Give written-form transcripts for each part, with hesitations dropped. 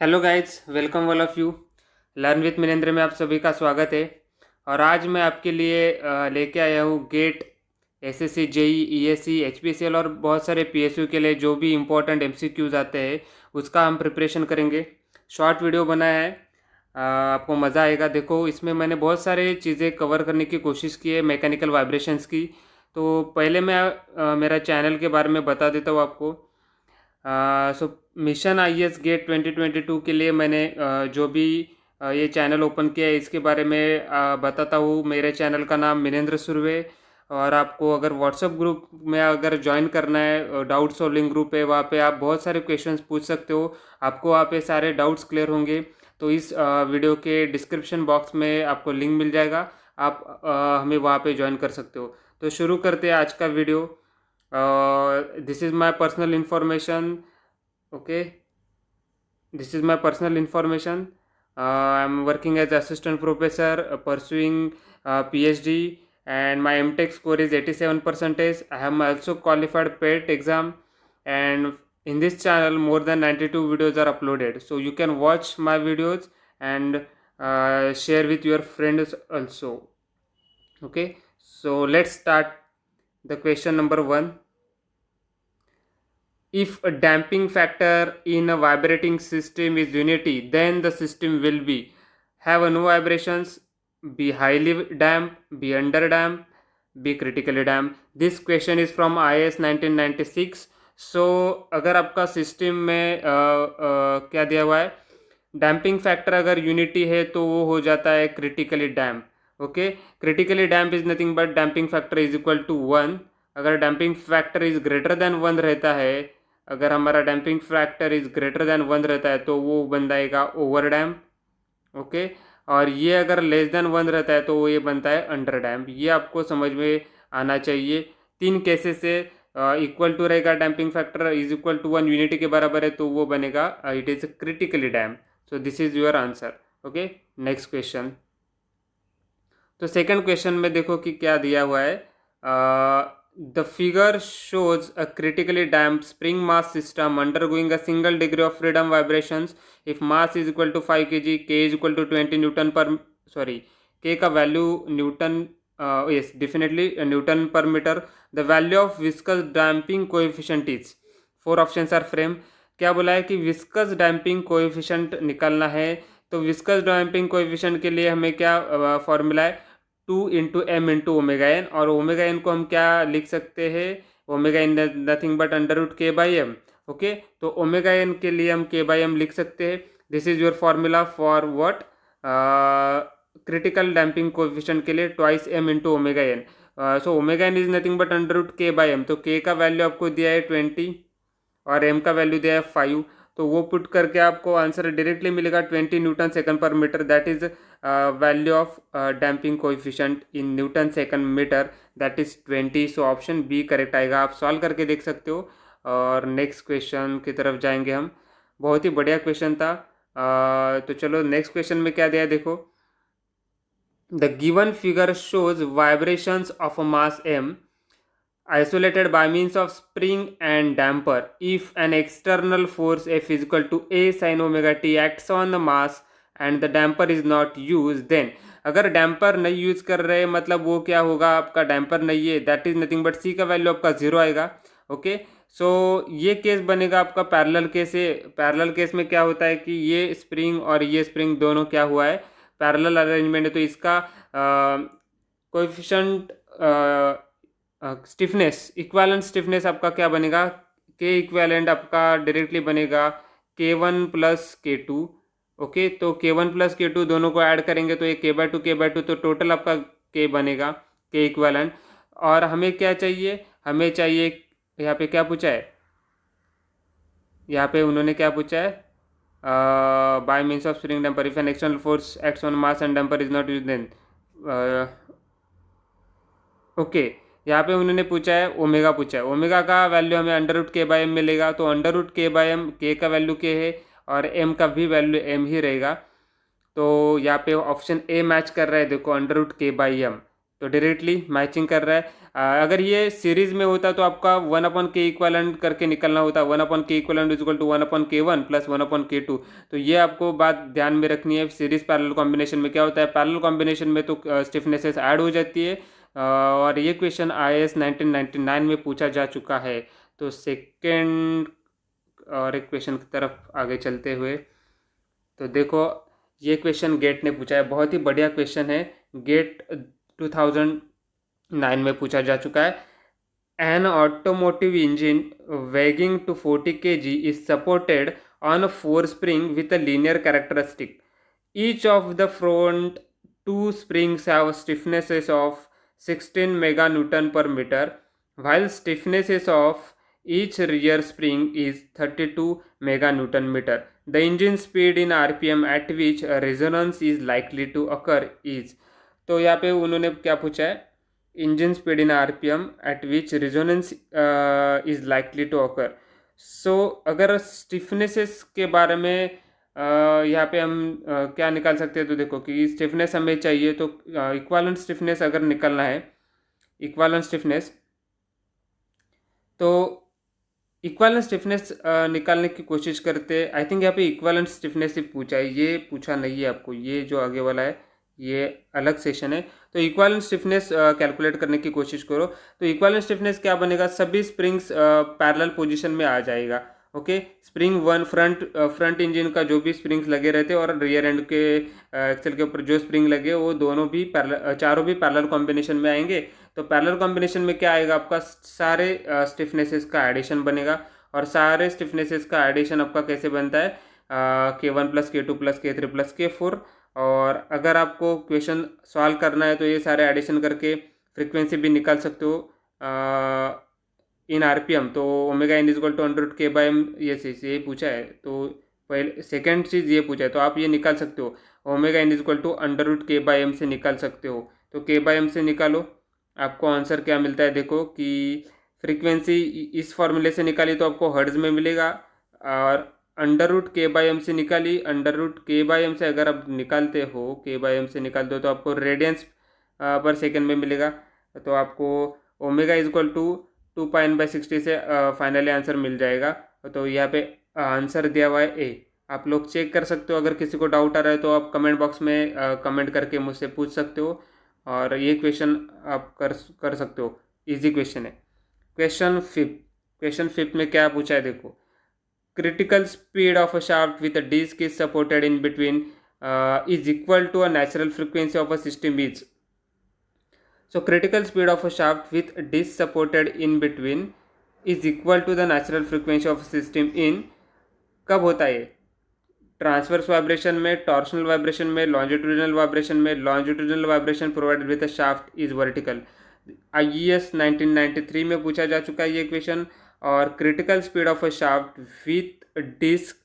Hello guys, welcome all of you. Learn with Minendra में आप सभी का स्वागत है। और आज मैं आपके लिए लेके आया हूँ GATE, SSC, JE, ESC, HPCL और बहुत सारे पीएसयू के लिए जो भी इम्पोर्टेंट एमसीक्यूज आते हैं उसका हम प्रिपरेशन करेंगे। शॉर्ट वीडियो बनाया है, आपको मज़ा आएगा। देखो, इसमें मैंने बहुत सारे चीज़ें कवर करने की कोशिश की है, मैकेनिकल वाइब्रेशंस की। तो पहले मैं मेरा चैनल के बारे में बता देता हूँ आपको। सो मिशन आईएएस गेट 2022 के लिए मैंने जो भी ये चैनल ओपन किया है इसके बारे में बताता हूँ। मेरे चैनल का नाम मिनेंद्र सुर्वे। और आपको अगर व्हाट्सएप ग्रुप में अगर ज्वाइन करना है, डाउट सॉल्विंग ग्रुप है, वहाँ पे आप बहुत सारे क्वेश्चंस पूछ सकते हो। आपको वहाँ पे सारे डाउट्स क्लियर होंगे। तो इस वीडियो के डिस्क्रिप्शन बॉक्स में आपको लिंक मिल जाएगा, आप हमें वहाँ पे ज्वाइन कर सकते हो। तो शुरू करते हैं आज का video. This is my personal information. Okay, this is my personal information. I'm working as assistant professor, pursuing PhD, and my MTech score is 87%. I have also qualified PET exam, and in this channel more than 92 videos are uploaded. So you can watch my videos and share with your friends also. Okay, so let's start the question number 1. If a damping factor in a vibrating system is unity, then the system will be have no vibrations, be highly damped, be under damped, be critically damped. This question is from IAS 1996. सो अगर आपका system में क्या दिया हुआ है, damping factor अगर unity है तो वो हो जाता है critically damp. Okay, critically damp is nothing but damping factor is equal to 1। अगर damping factor is greater than 1 रहता है, अगर हमारा damping factor is greater than 1 रहता है तो वो बन जाएगा ओवर डैम्प। ओके, और ये अगर लेस देन 1 रहता है तो वो ये बनता है अंडर डैम्प। ये आपको समझ में आना चाहिए। 3 केसेस से इक्वल टू रहेगा, damping factor is equal to 1 unity के बराबर है तो वो बनेगा it is critically damp. So this is your answer. Okay, next question. तो सेकंड क्वेश्चन में देखो कि क्या दिया हुआ है। The figure shows a critically damped spring mass system undergoing a single degree of freedom vibrations if mass is equal to 5 kg, k is equal to 20 Newton पर sorry के का value newton, yes definitely newton पर meter. The value of viscous damping coefficient is, 4 options are frame. क्या बोला है कि viscous damping coefficient निकालना है। तो विस्कस डैम्पिंग कोएफिशिएंट के लिए हमें क्या फॉर्मूला है, 2 × m × ओमेगा एन। और ओमेगा एन को हम क्या लिख सकते हैं, omega n nothing but √k/m। Okay, तो ओमेगा एन के लिए हम k/m लिख सकते हैं। This is your formula for what, critical damping coefficient के लिए twice m × omega n. So omega n is nothing but √k/m। तो k का वैल्यू आपको दिया है 20 और m का वैल्यू दिया है 5। तो वो पुट करके आपको आंसर डायरेक्टली मिलेगा 20 newton second per metre. That is value of damping coefficient in newton second metre, that is 20। So option B correct आएगा। आप सॉल्व करके देख सकते हो। और नेक्स्ट क्वेश्चन की तरफ जाएंगे हम। बहुत ही बढ़िया क्वेश्चन था। तो चलो नेक्स्ट क्वेश्चन में क्या दिया है देखो। The given figure shows vibrations of a mass m isolated by means of spring and damper if an external force F is equal to a sin omega t acts on the mass and the damper is not used, then अगर damper नहीं use कर रहे मतलब वो क्या होगा, आपका damper नहीं है, दैट इज नथिंग बट सी का वैल्यू आपका 0 आएगा। ओके, सो ये केस बनेगा आपका पैरेलल केस है। पैरेलल केस में क्या होता है कि ये स्प्रिंग और ये स्प्रिंग दोनों क्या हुआ है, पैरेलल अरेंजमेंट है। तो इसका कोएफिशिएंट स्टिफनेस, इक्वालेंट स्टिफनेस आपका क्या बनेगा, के इक्वालेंट आपका डायरेक्टली बनेगा K1 + K2। ओके, तो K1 + K2 दोनों को ऐड करेंगे तो ये K/2 तो टोटल आपका K बनेगा, के इक्वालेंट। और हमें क्या चाहिए, हमें चाहिए, यहाँ पे क्या पूछा है, यहाँ पे उन्होंने क्या पूछा है, by means of spring damper if an external force acts on mass and damper is not used then. Okay, यहाँ पे उन्होंने पूछा है ओमेगा, पूछा है ओमेगा का वैल्यू हमें √k/m मिलेगा। तो √k/m, के का वैल्यू k है और m का भी वैल्यू m ही रहेगा। तो यहाँ पे ऑप्शन ए मैच कर रहा है देखो, √k/m तो डायरेक्टली मैचिंग कर रहा है। अगर ये सीरीज में होता तो आपका 1/k इक्वलेंट करके निकलना होता, 1/k equivalent is equal to 1/k1 plus 1/k2। तो ये आपको बात ध्यान में रखनी है। सीरीज पैरेलल कॉम्बिनेशन में क्या होता है, पैरेलल कॉम्बिनेशन में तो स्टिफनेसेस ऐड हो जाती है। और ये क्वेश्चन IAS 1999 में पूछा जा चुका है। तो सेकेंड और एक क्वेश्चन की तरफ आगे चलते हुए, तो देखो ये क्वेश्चन गेट ने पूछा है, बहुत ही बढ़िया क्वेश्चन है। गेट 2009 में पूछा जा चुका है। An automotive engine weighing to 40 kg is supported on a 4 spring with a linear characteristic. Each of the front 2 springs have stiffnesses of 16 meganewton per meter, while stiffnesses of each rear spring is 32 meganewton meter. The engine speed in RPM at which a resonance is likely to occur is. तो यहाँ पे उन्होंने क्या पूछा है, engine speed in RPM at which resonance is likely to occur. So अगर stiffnesses के बारे में यहाँ पे हम क्या निकाल सकते हैं, तो देखो कि स्टिफनेस हमें चाहिए, तो इक्वालेंट स्टिफनेस अगर निकलना है, इक्वालेंट स्टिफनेस, तो इक्वालेंट स्टिफनेस निकालने की कोशिश करते। आई थिंक यहाँ पे इक्वालेंट स्टिफनेस ही पूछा है, ये पूछा नहीं है आपको, ये जो आगे वाला है ये अलग सेशन है। तो इक्वालेंट स्टिफनेस कैलकुलेट करने की कोशिश करो। तो इक्वालेंट स्टिफनेस क्या बनेगा, सभी स्प्रिंग्स पैरेलल पोजीशन में आ जाएगा। ओके, स्प्रिंग 1 फ्रंट इंजन का जो भी स्प्रिंग्स लगे रहते और रियर एंड के एक्सेल के ऊपर जो स्प्रिंग लगे वो दोनों भी चारों भी पैरेलल कॉम्बिनेशन में आएंगे। तो पैरेलल कॉम्बिनेशन में क्या आएगा, आपका सारे स्टिफनेसेस का एडिशन बनेगा। और सारे स्टिफनेसेस का एडिशन आपका कैसे बनता है, K1 plus K2 plus K3 plus K4। और अगर आपको क्वेश्चन सॉल्व करना है तो ये सारे एडिशन करके फ्रीक्वेंसी भी निकाल सकते हो इन RPM। तो omega n equal to √k/m, ये पूछा है। तो पहले सेकेंड चीज़ ये पूछा है, तो आप ये निकाल सकते हो, omega n equal to √k/m से निकाल सकते हो। तो k/m से निकालो, आपको आंसर क्या मिलता है, देखो कि फ्रीक्वेंसी इस फॉर्मूले से निकाली तो आपको हर्ट्ज में मिलेगा, और √k/m से निकाली, √k/m से अगर आप निकालते हो, k/m से निकालते हो तो आपको रेडियंस पर सेकेंड में मिलेगा। तो आपको omega is equal to 2πn/60 से फाइनली आंसर मिल जाएगा। तो यहाँ पे आंसर दिया हुआ है ए। आप लोग चेक कर सकते हो, अगर किसी को डाउट आ रहा है तो आप कमेंट बॉक्स में कमेंट करके मुझसे पूछ सकते हो। और ये क्वेश्चन आप कर सकते हो, इजी क्वेश्चन है। क्वेश्चन फिफ्थ में क्या पूछा है, देखो, critical speed of a shaft with a disc is supported in between is equal to a natural frequency of a system is. So critical speed of a shaft with a disc supported in between is equal to the natural frequency of a system in. कब होता है, transverse vibration में, torsional vibration में, longitudinal vibration में। Longitudinal vibration provided with a shaft is vertical. IAS 1993 में पूछा जा चुका है ये क्वेश्चन। और critical speed of a shaft with disc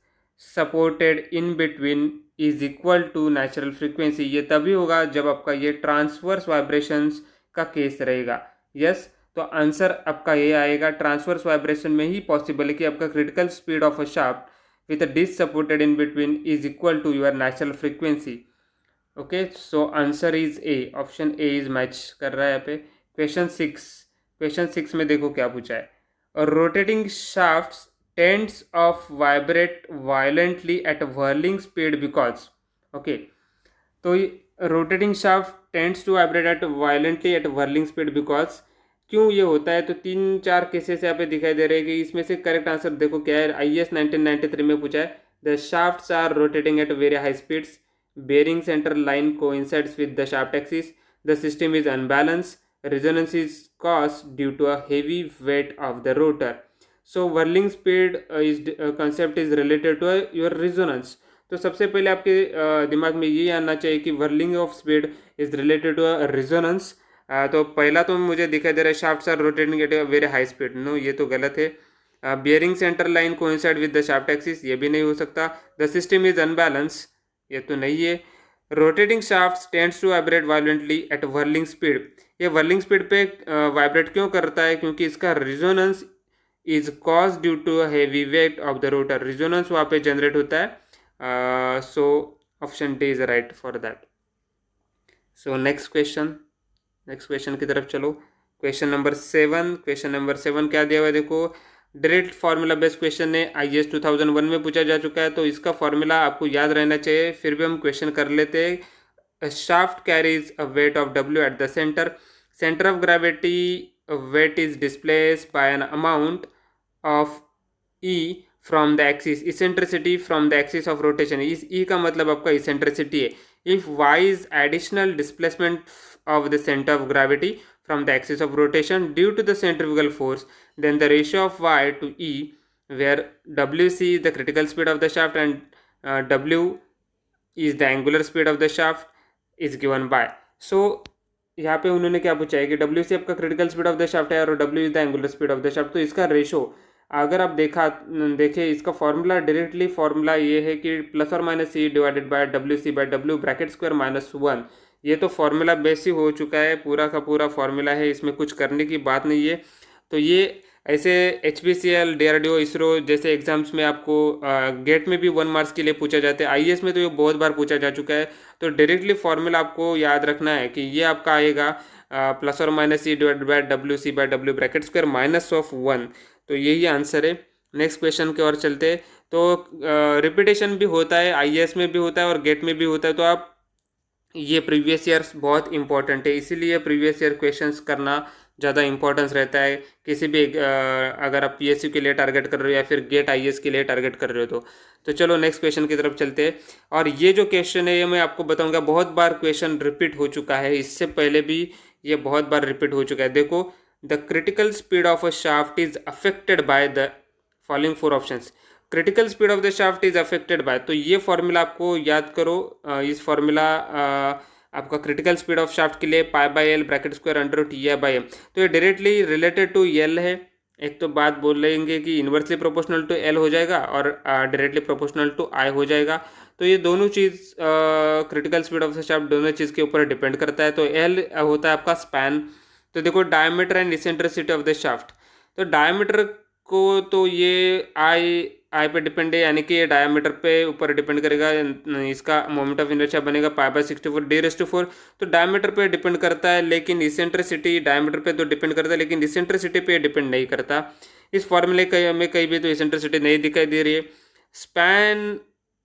supported in between is equal to natural frequency. ये तभी होगा जब आपका ये ट्रांसवर्स वाइब्रेशंस का केस रहेगा। यस, तो आंसर आपका ये आएगा, ट्रांसवर्स वाइब्रेशन में ही पॉसिबल है कि आपका critical speed of a shaft with a disc supported in between is equal to your natural frequency. Okay, so answer is A, option A is match कर रहा है यहाँ पे। क्वेश्चन 6 में देखो क्या पूछा है, rotating shafts tends of vibrate violently at whirling speed because. Okay, तो rotating shaft tends to vibrate at violently at whirling speed because क्यों ये होता है, तो 3-4 केसेस यहाँ पे दिखाई दे रहे हैं कि इसमें से करेक्ट आंसर देखो क्या है। IAS 1993 में पूछा है, the shafts are rotating at very high speeds, bearing centre line coincides with the shaft axis, the system is unbalance, resonance is caused due to a heavy weight of the rotor. So whirling speed is concept is related to your resonance. तो सबसे पहले आपके दिमाग में ये आना चाहिए कि whirling of speed is related to a resonance. तो पहला तो मुझे दिखाई दे रहा है shafts are rotating at very high speed, no ये तो गलत है। Bearing centre line coincide with the shaft axis, ये भी नहीं हो सकता। द सिस्टम इज अनबैलेंस, ये तो नहीं है। Rotating shafts tends to vibrate violently at whirling speed, ये व्हर्लिंग स्पीड पे वाइब्रेट क्यों करता है, क्योंकि इसका resonance is cause due to heavy weight of the rotor, resonance वहाँ पे जनरेट होता है। So option D is right for that. So next question की तरफ चलो। क्वेश्चन नंबर 7 क्या दिया हुआ है देखो, डायरेक्ट फार्मूला बेस्ड क्वेश्चन है, IAS 2001 में पूछा जा चुका है, तो इसका फार्मूला आपको याद रहना चाहिए। फिर भी हम क्वेश्चन कर लेते हैं। A shaft carries a weight of W at the center. Center of gravity weight is displaced by an amount of E from the axis. Eccentricity from the axis of rotation. इस E का मतलब आपका eccentricity है. If Y is additional displacement of the center of gravity from the axis of rotation due to the centrifugal force, then the ratio of Y to E, where WC is the critical speed of the shaft and W is the angular speed of the shaft, is given by. So यहाँ पे उन्होंने क्या पूछा है कि W C आपका critical speed of the shaft है और W is the angular speed of the shaft. तो इसका रेशो अगर आप देखें इसका फॉर्मूला डायरेक्टली फॉर्मूला ये है कि प्लस और minus C divided by W bracket square -1। ये तो फॉर्मूला बेस ही हो चुका है, पूरा का पूरा फॉर्मूला है, इसमें कुछ करने की बात नहीं है। तो ये ऐसे HPCL, DRDO, इसरो जैसे एग्जाम्स में आपको गेट में भी 1 मार्क्स के लिए पूछा जाता है, IAS में तो ये बहुत बार पूछा जा चुका है। तो डायरेक्टली फॉर्मूला आपको याद रखना है कि ये आपका आएगा प्लस और minus C divide by W bracket square -1। तो यही आंसर है। नेक्स्ट क्वेश्चन की ओर चलते हैं। तो रिपीटेशन भी होता है, IAS में भी होता है और गेट में भी होता है। तो आप ये प्रीवियस ईयर्स बहुत इंपॉर्टेंट है, इसीलिए प्रीवियस ईयर क्वेश्चंस करना ज़्यादा इंपॉर्टेंस रहता है किसी भी अगर आप PSU के लिए टारगेट कर रहे हो या फिर गेट IAS के लिए टारगेट कर रहे हो तो चलो नेक्स्ट क्वेश्चन की तरफ चलते हैं। और ये जो क्वेश्चन है ये मैं आपको बताऊंगा, बहुत बार क्वेश्चन रिपीट हो चुका है, इससे पहले भी ये बहुत बार रिपीट हो चुका है। देखो, the critical speed of a shaft is affected by the following 4 options. Critical speed of the shaft is affected bye, तो ये फॉर्मूला आपको याद करो। इस फॉर्मूला आपका क्रिटिकल स्पीड ऑफ शाफ्ट के लिए π/L ब्रैकेट स्क्वायर √Ti/m। तो ये डायरेक्टली रिलेटेड टू L है। एक तो बात बोल लेंगे कि इन्वर्सली प्रोपोर्शनल टू L हो जाएगा और डायरेक्टली प्रोपोर्शनल टू I हो जाएगा। तो ये दोनों चीज़ critical speed of the shaft दोनों चीज़ के ऊपर डिपेंड करता है। तो L होता है आपका स्पैन। तो देखो, diameter and eccentricity of the shaft. तो डायमीटर को तो ये आई पे डिपेंड है, यानी कि ये डायमीटर पे ऊपर डिपेंड करेगा। इसका मोमेंट ऑफ इनर्शिया बनेगा π/64 d⁴। तो डायमीटर पे डिपेंड करता है, लेकिन इसेंट्रिसिटी डायमीटर पे तो डिपेंड करता है, लेकिन इसेंट्रिसिटी पे डिपेंड नहीं करता। इस फॉर्मूले में कहीं भी तो इसेंट्रिसिटी नहीं दिखाई दे रही है। Span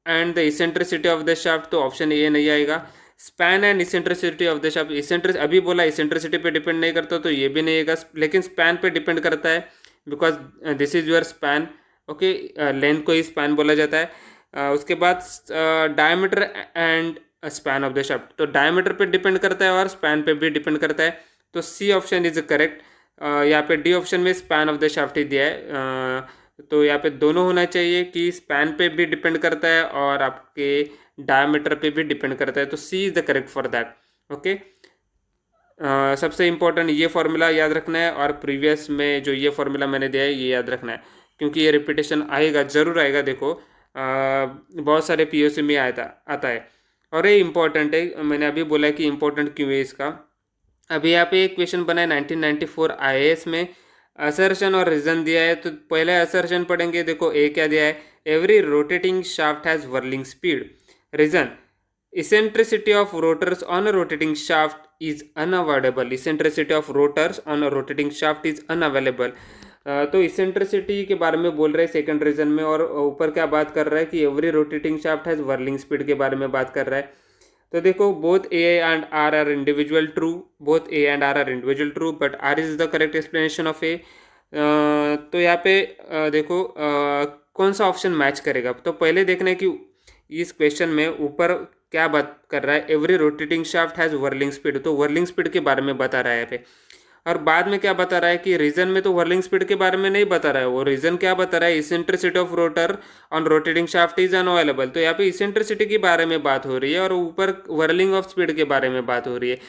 and the eccentricity of the shaft, तो ऑप्शन ए नहीं आएगा। Span and eccentricity of the shaft, अभी बोला इसेंट्रिसिटी पे डिपेंड नहीं करता, तो ये भी नहीं आएगा, लेकिन स्पैन पे डिपेंड करता है, because this is your span. Okay, length को ही स्पैन बोला जाता है। उसके बाद diameter and span of the shaft, तो डायमीटर पे डिपेंड करता है और स्पैन पे भी डिपेंड करता है। तो सी ऑप्शन इज करेक्ट। यहाँ पे डी ऑप्शन में स्पैन ऑफ द शाफ्ट ही दिया है। तो यहाँ पे दोनों होना चाहिए कि स्पैन पे भी डिपेंड करता है और आपके डायमीटर पे भी डिपेंड करता है। तो C is the correct for that. Okay, सबसे इम्पोर्टेंट ये फार्मूला याद रखना है और प्रीवियस में जो ये फार्मूला मैंने दिया है ये याद रखना है, क्योंकि ये रिपीटेशन आएगा, ज़रूर आएगा। देखो, बहुत सारे PSU में आता है और ये इम्पोर्टेंट है। मैंने अभी बोला है कि इम्पोर्टेंट क्यों है इसका। अभी यहाँ पे एक क्वेश्चन बना है 1994 IAS में, असर्शन और रीजन दिया है। तो पहले असर्शन पढ़ेंगे। देखो, ए क्या दिया है, every rotating shaft has whirling speed. Reason, eccentricity of rotors on a rotating shaft is unavoidable. Eccentricity of rotors on a rotating shaft is unavailable. तो इसेंट्रिसिटी के बारे में बोल रहे हैं सेकंड रीजन में, और ऊपर क्या बात कर रहा है कि every rotating shaft has whirling speed के बारे में बात कर रहा है। तो देखो, both A and R are individual true, both A and R are individual true, but R is the correct explanation of A। तो यहाँ पे देखो कौन सा ऑप्शन मैच करेगा। तो पहले देखना है कि इस क्वेश्चन में ऊपर क्या बात कर रहा है, every rotating shaft has whirling speed, तो व्हर्लिंग स्पीड के बारे में बता रहा है यहाँ पे। और बाद में क्या बता रहा है कि रीजन में तो व्हर्लिंग स्पीड के बारे में नहीं बता रहा है, वो रीजन क्या बता रहा है, eccentricity of rotor on rotating shaft is unavailable. तो यहाँ पे इसेंट्रिसिटी के बारे में बात हो रही है और ऊपर व्हर्लिंग ऑफ स्पीड के बारे में बात हो रही है।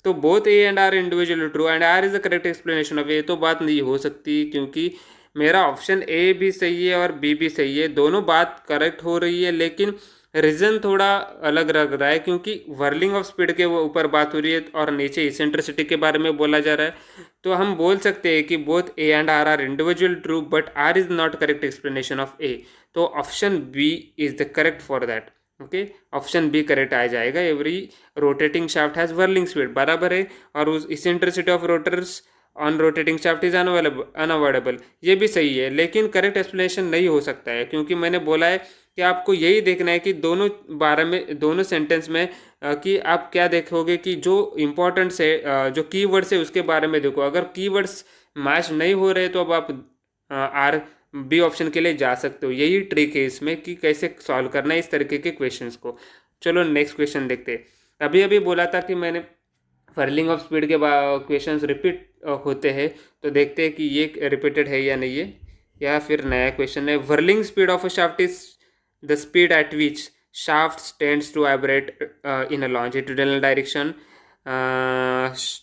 तो both A and R individually true and R is the correct explanation of A. तो बात नहीं हो सकती, क्योंकि मेरा ऑप्शन ए भी सही है और बी भी सही है, दोनों बात करेक्ट हो रही है, लेकिन रीजन थोड़ा अलग लग रहा है, क्योंकि व्हर्लिंग ऑफ स्पीड के ऊपर बात हो रही है और नीचे इसेंट्रिसिटी के बारे में बोला जा रहा है। तो हम बोल सकते हैं कि both A and R are individual true, but R is not correct explanation of A. तो option B is the correct for that. Okay, option B correct आ जाएगा। Every rotating shaft has whirling speed बराबर है, और उस eccentricity of rotors on rotating shaft is unavoidable, ये भी सही है, लेकिन करेक्ट एक्सप्लेनेशन नहीं हो सकता है, क्योंकि मैंने बोला है कि आपको यही देखना है कि दोनों बारे में, दोनों सेंटेंस में कि आप क्या देखोगे कि जो इम्पोर्टेंट से जो कीवर्ड्स है उसके बारे में देखो। अगर कीवर्ड्स मैच नहीं हो रहे तो अब आप आर बी ऑप्शन के लिए जा सकते हो। यही ट्रिक है इसमें कि कैसे सॉल्व करना है इस तरीके के क्वेश्चंस को। चलो नेक्स्ट क्वेश्चन देखते हैं। अभी अभी बोला था कि मैंने फर्लिंग ऑफ स्पीड के क्वेश्चंस रिपीट होते हैं, तो देखते हैं कि ये रिपीटेड है या नहीं है, या फिर नया क्वेश्चन है। Whirling speed of a shaft is the speed at which shaft tends to vibrate in a longitudinal direction.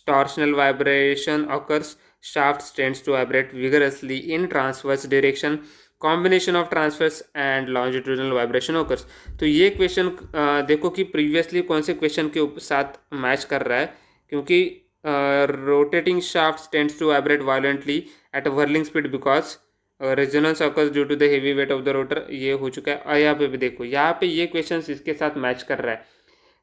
Torsional vibration occurs. Shaft tends to vibrate vigorously in transverse direction. Combination of transfers and longitudinal vibration occurs. तो ये question देखो कि previously कौन से question के साथ match कर रहा है, क्योंकि rotating shaft tends to vibrate violently at a whirling speed because resonance occurs due to the heavy weight of the rotor, ये हो चुका है। और यहाँ पे भी देखो, यहाँ पे ये क्वेश्चन इसके साथ मैच कर रहा है।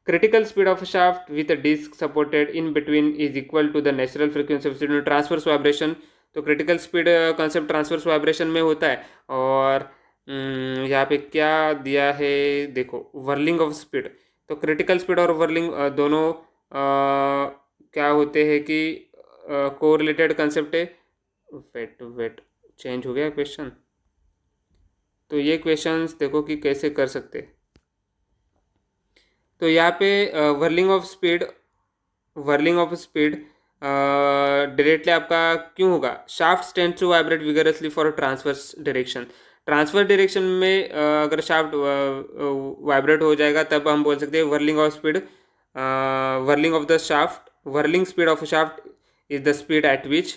Critical speed of shaft with a disc supported in between is equal to the natural frequency of transverse vibration. तो critical speed concept transverse vibration में होता है। और यहाँ पे क्या दिया है देखो, वर्लिंग ऑफ स्पीड। तो क्रिटिकल स्पीड और वर्लिंग दोनों क्या होते हैं कि कोरिलेटेड कंसेप्ट है। वेट चेंज हो गया क्वेश्चन। तो ये क्वेश्चंस देखो कि कैसे कर सकते। तो यहाँ पे वर्लिंग ऑफ स्पीड डायरेक्टली आपका क्यों होगा, shaft tends to vibrate vigorously for transverse direction. Transverse direction में अगर शाफ्ट वाइब्रेट हो जाएगा तब हम बोल सकते हैं whirling of speed. Whirling of the shaft, whirling speed of shaft is the speed at which,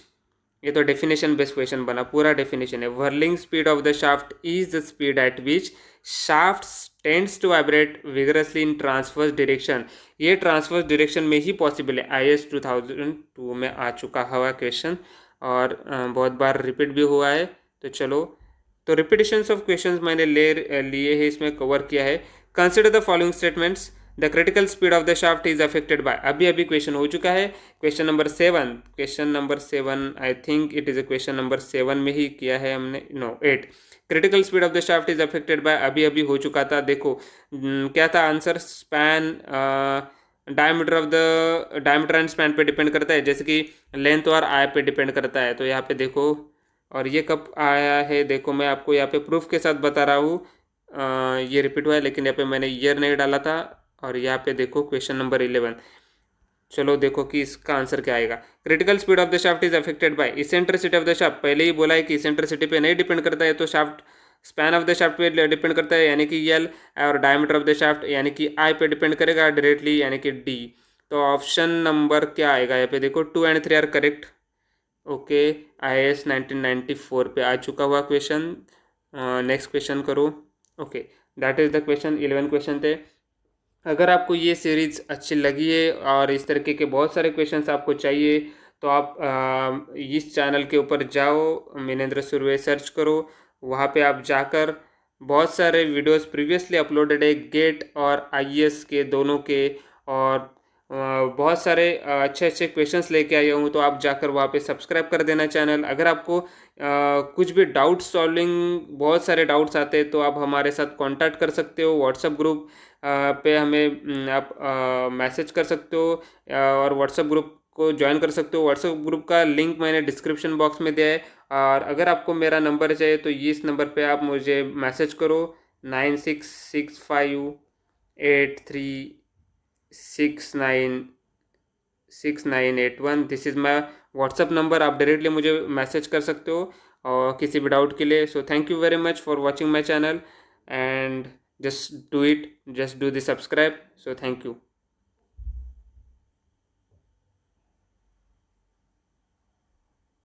ये तो डेफिनेशन बेस्ड क्वेश्चन बना, पूरा डेफिनेशन है। Whirling speed of the shaft is the speed at which shaft tends to vibrate vigorously in transverse direction. ये transverse direction में ही possible है। IAS 2002 में आ चुका हुआ क्वेश्चन, और बहुत बार रिपीट भी हुआ है। तो चलो, तो रिपीटिशंस ऑफ क्वेश्चंस मैंने लिए है, इसमें कवर किया है। Consider the following statements, the critical speed of the shaft is affected by, अभी अभी क्वेश्चन हो चुका है। Question number 7 I think it is a question number 7 में ही किया है हमने, no 8। Critical speed of the shaft is affected by, अभी अभी हो चुका था। देखो क्या था answer, span, diameter and span पे डिपेंड करता है, जैसे कि लेंथ और आई पे डिपेंड करता है। तो यहाँ पे देखो, और ये कब आया है देखो, मैं आपको यहाँ पे प्रूफ के साथ बता रहा हूँ। ये रिपीट हुआ है, लेकिन यहाँ पे मैंने ईयर नहीं डाला था। और यहाँ पे देखो क्वेश्चन नंबर 11, चलो देखो कि इसका आंसर क्या आएगा। Critical speed of the shaft is affected bye eccentricity of the shaft, पहले ही बोला है कि इसेंट्रिसिटी पे नहीं डिपेंड करता है, तो shaft span of the shaft पे डिपेंड करता है यानी कि L, और डायमीटर ऑफ द शाफ्ट यानी कि I पे डिपेंड करेगा डायरेक्टली यानी कि D। तो ऑप्शन नंबर क्या आएगा, यहाँ पे देखो 2 and 3 are correct. Okay, IAS 1994 पे आ चुका हुआ क्वेश्चन। नेक्स्ट क्वेश्चन करो। Okay, that is the question, 11 question थे। अगर आपको ये सीरीज़ अच्छी लगी है और इस तरीके के बहुत सारे क्वेश्चंस आपको चाहिए, तो आप इस चैनल के ऊपर जाओ, मिनेंद्र सुर्वे सर्च करो, वहाँ पे आप जाकर बहुत सारे वीडियोस प्रीवियसली अपलोडेड है गेट और IAS के दोनों के, और बहुत सारे अच्छे अच्छे क्वेश्चंस लेके आया हूँ। तो आप जाकर वहाँ पे सब्सक्राइब कर देना चैनल। अगर आपको कुछ भी डाउट सॉल्विंग, बहुत सारे डाउट्स आते हैं, तो आप हमारे साथ कांटेक्ट कर सकते हो। व्हाट्सएप ग्रुप पे हमें आप मैसेज कर सकते हो, और व्हाट्सएप ग्रुप को ज्वाइन कर सकते हो। व्हाट्सएप ग्रुप का लिंक मैंने डिस्क्रिप्शन बॉक्स में दिया है। और अगर आपको मेरा नंबर चाहिए तो इस नंबर पे आप मुझे मैसेज करो, 9665836981। This is my WhatsApp number, आप डायरेक्टली मुझे मैसेज कर सकते हो और किसी भी डाउट के लिए। So thank you very much for watching my channel, and just do it, just do the subscribe. So thank you.